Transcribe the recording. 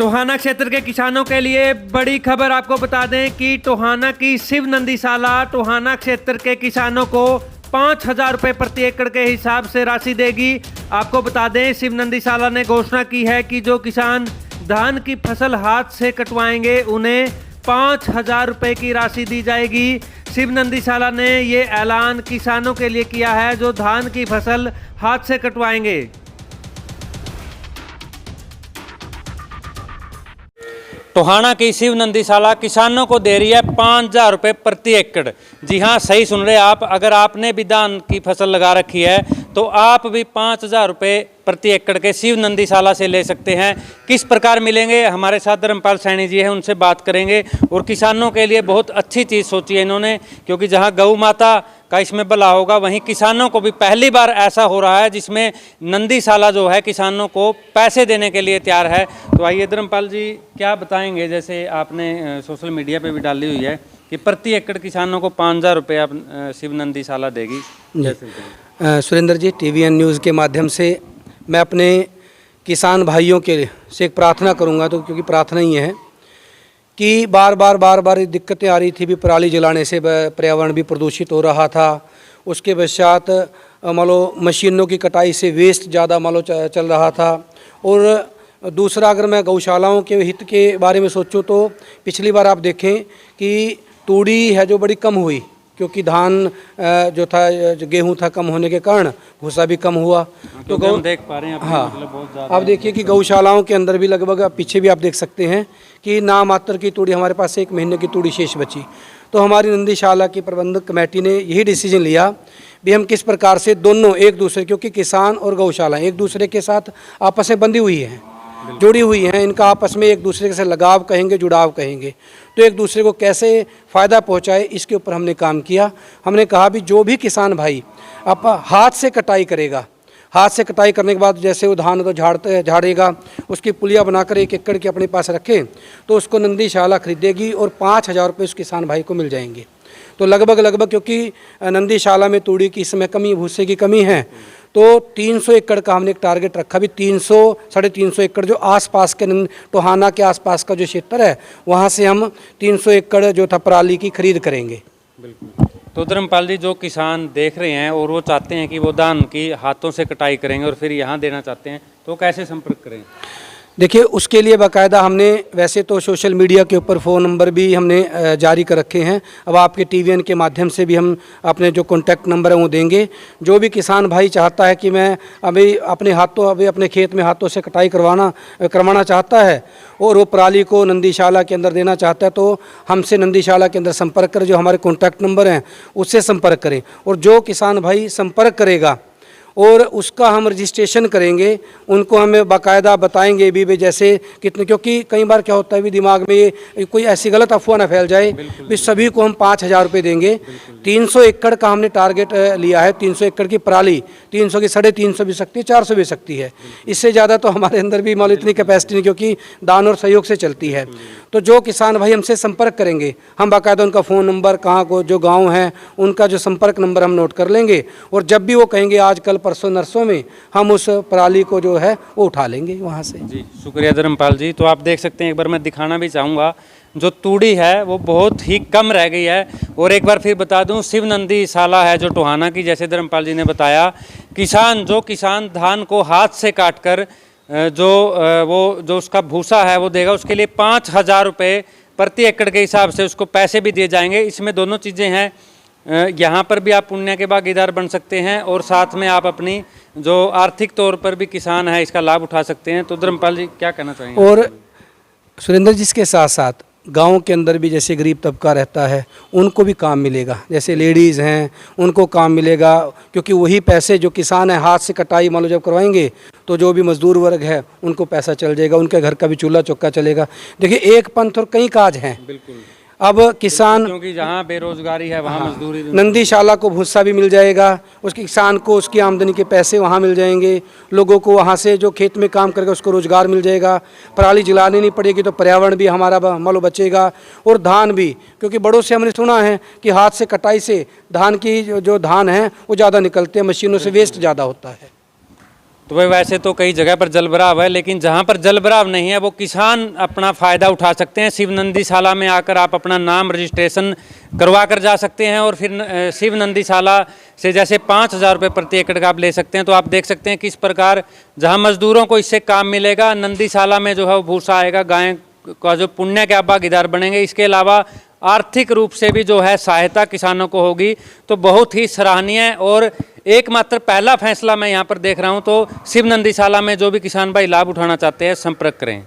टोहाना क्षेत्र के किसानों के लिए बड़ी खबर। आपको बता दें कि टोहाना की शिव नंदीशाला टोहाना क्षेत्र के किसानों को 5,000 रुपये प्रति एकड़ के हिसाब से राशि देगी। आपको बता दें शिव नंदीशाला ने घोषणा की है कि जो किसान धान की फसल हाथ से कटवाएंगे उन्हें 5,000 रुपये की राशि दी जाएगी। शिव नंदीशाला ने ये ऐलान किसानों के लिए किया है जो धान की फसल हाथ से कटवाएंगे। टोहाना की शिव नंदीशाला किसानों को दे रही है 5,000 रुपये प्रति एकड़। जी हाँ, सही सुन रहे आप। अगर आपने भी धान की फसल लगा रखी है तो आप भी 5,000 रुपये प्रति एकड़ के शिव नंदीशाला से ले सकते हैं। किस प्रकार मिलेंगे, हमारे साथ धर्मपाल सैनी जी हैं, उनसे बात करेंगे। और किसानों के लिए बहुत अच्छी चीज़ सोची है इन्होंने, क्योंकि जहाँ गौ माता का इसमें भला होगा वहीं किसानों को भी पहली बार ऐसा हो रहा है जिसमें नंदीशाला जो है किसानों को पैसे देने के लिए तैयार है। तो आइए धर्मपाल जी, क्या बताएंगे, जैसे आपने सोशल मीडिया पे भी डाली हुई है कि प्रति एकड़ किसानों को 5,000 रुपये आप शिव नंदीशाला देगी। सुरेंद्र जी, TVN न्यूज़ के माध्यम से मैं अपने किसान भाइयों के से एक प्रार्थना करूंगा, तो क्योंकि प्रार्थना ही है कि बार बार दिक्कतें आ रही थी। भी पराली जलाने से पर्यावरण भी प्रदूषित हो रहा था। उसके पश्चात मान लो मशीनों की कटाई से वेस्ट ज़्यादा मान लो चल रहा था। और दूसरा, अगर मैं गौशालाओं के हित के बारे में सोचूं तो पिछली बार आप देखें कि तूड़ी है जो बड़ी कम हुई, क्योंकि धान जो था, गेहूं था, कम होने के कारण भूसा भी कम हुआ। तो गौ देख पा रहे हैं हाँ, मतलब बहुत ज़्यादा। आप देखिए कि गौशालाओं के अंदर भी लगभग, पीछे भी आप देख सकते हैं कि ना मात्र की तूड़ी, हमारे पास 1 महीने की तूड़ी शेष बची। तो हमारी नंदीशाला की प्रबंधक कमेटी ने यही डिसीजन लिया भी हम किस प्रकार से दोनों एक दूसरे, क्योंकि किसान और गौशाला एक दूसरे के साथ आपस में बंधी हुई हैं, जुड़ी हुई हैं, इनका आपस में एक दूसरे से लगाव कहेंगे, जुड़ाव कहेंगे। तो एक दूसरे को कैसे फ़ायदा पहुंचाए, इसके ऊपर हमने काम किया। हमने कहा भी जो भी किसान भाई अब हाथ से कटाई करेगा, हाथ से कटाई करने के बाद जैसे वो धान तो झाड़ेगा, उसकी पुलिया बनाकर 1 एकड़ के अपने पास रखे तो उसको नंदीशाला खरीदेगी और 5,000 रुपये उस किसान भाई को मिल जाएंगे। तो लगभग क्योंकि नंदीशाला में तूड़ी की इस समय कमी, भूसे की कमी है, तो 300 एकड़ का हमने एक टारगेट रखा। भी 300-350 एकड़ जो आसपास के टोहाना के आसपास का जो क्षेत्र है वहाँ से हम 300 एकड़ जो था पराली की खरीद करेंगे। बिल्कुल। तो धर्मपाल जी, जो किसान देख रहे हैं और वो चाहते हैं कि वो धान की हाथों से कटाई करेंगे और फिर यहाँ देना चाहते हैं, तो कैसे संपर्क करें? देखिए, उसके लिए बाकायदा हमने वैसे तो सोशल मीडिया के ऊपर फ़ोन नंबर भी हमने जारी कर रखे हैं। अब आपके TVN के माध्यम से भी हम अपने जो कॉन्टैक्ट नंबर है वो देंगे। जो भी किसान भाई चाहता है कि मैं अभी अपने खेत में हाथों से कटाई करवाना चाहता है और वो पराली को नंदीशाला के अंदर देना चाहता है, तो हमसे नंदीशाला के अंदर संपर्क करें। जो हमारे कॉन्टैक्ट नंबर हैं उससे संपर्क करें। और जो किसान भाई संपर्क करेगा और उसका हम रजिस्ट्रेशन करेंगे, उनको हमें बाकायदा बताएंगे भी जैसे कितने, क्योंकि कई बार क्या होता है भी दिमाग में ये कोई ऐसी गलत अफवाह ना फैल जाए भी सभी को हम 5,000 रुपये देंगे। 300 एकड़ का हमने टारगेट लिया है। 300 एकड़ की पराली, 300 की 350 भी सकती है, 400 भी सकती है। इससे ज़्यादा तो हमारे अंदर भी मान लो इतनी कैपेसिटी नहीं, क्योंकि दान और सहयोग से चलती है। तो जो किसान भाई हमसे संपर्क करेंगे, हम बाकायदा उनका फ़ोन नंबर, कहाँ को जो गाँव है उनका जो संपर्क नंबर हम नोट कर लेंगे, और जब भी वो कहेंगे आज कल परसों नरसों में, हम उस पराली को जो है वो उठा लेंगे वहाँ से। जी, शुक्रिया धर्मपाल जी। तो आप देख सकते हैं, एक बार मैं दिखाना भी चाहूँगा, जो तूड़ी है वो बहुत ही कम रह गई है। और एक बार फिर बता दूं, शिव नंदीशाला है जो टोहाना की, जैसे धर्मपाल जी ने बताया, किसान धान को हाथ से काट कर जो उसका भूसा है वो देगा, उसके लिए 5,000 रुपये प्रति एकड़ के हिसाब से उसको पैसे भी दिए जाएंगे। इसमें दोनों चीज़ें हैं, यहाँ पर भी आप पुण्य के भागीदार बन सकते हैं और साथ में आप अपनी जो आर्थिक तौर पर भी किसान है इसका लाभ उठा सकते हैं। तो धर्मपाल जी, क्या कहना चाहेंगे? और सुरेंद्र जी, इसके साथ साथ गांव के अंदर भी जैसे गरीब तबका रहता है उनको भी काम मिलेगा। जैसे लेडीज़ हैं उनको काम मिलेगा, क्योंकि वही पैसे जो किसान है हाथ से कटाई मान लो जब करवाएंगे तो जो भी मजदूर वर्ग है उनको पैसा चल जाएगा, उनके घर का भी चूल्हा चौका चलेगा। देखिए, एक पंथ और कई काज हैं। बिल्कुल। अब किसान, क्योंकि जहाँ बेरोजगारी है वहाँ मजदूरी, नंदीशाला को भूसा भी मिल जाएगा, उसके किसान को उसकी आमदनी के पैसे वहाँ मिल जाएंगे, लोगों को वहाँ से जो खेत में काम करेगा उसको रोजगार मिल जाएगा, पराली जलानी नहीं पड़ेगी, तो पर्यावरण भी हमारा मान लो बचेगा। और धान भी, क्योंकि बड़ों से हमने सुना है कि हाथ से कटाई से धान की जो धान है वो ज़्यादा निकलते हैं, मशीनों से वेस्ट ज़्यादा होता है। तो वह वैसे तो कई जगह पर जल भराव है, लेकिन जहाँ पर जल भराव नहीं है वो किसान अपना फ़ायदा उठा सकते हैं। शिव नंदीशाला में आकर आप अपना नाम रजिस्ट्रेशन करवा कर जा सकते हैं और फिर शिव नंदीशाला से जैसे 5,000 रुपये प्रति एकड़ का आप ले सकते हैं। तो आप देख सकते हैं किस प्रकार जहाँ मजदूरों को इससे काम मिलेगा, नंदीशाला में जो है वो भूसा आएगा, गाय का जो पुण्य के आप भागीदार बनेंगे। इसके अलावा आर्थिक रूप से भी जो है सहायता किसानों को होगी। तो बहुत ही सराहनीय और एकमात्र पहला फैसला मैं यहाँ पर देख रहा हूँ। तो शिव नंदीशाला में जो भी किसान भाई लाभ उठाना चाहते हैं संपर्क करें।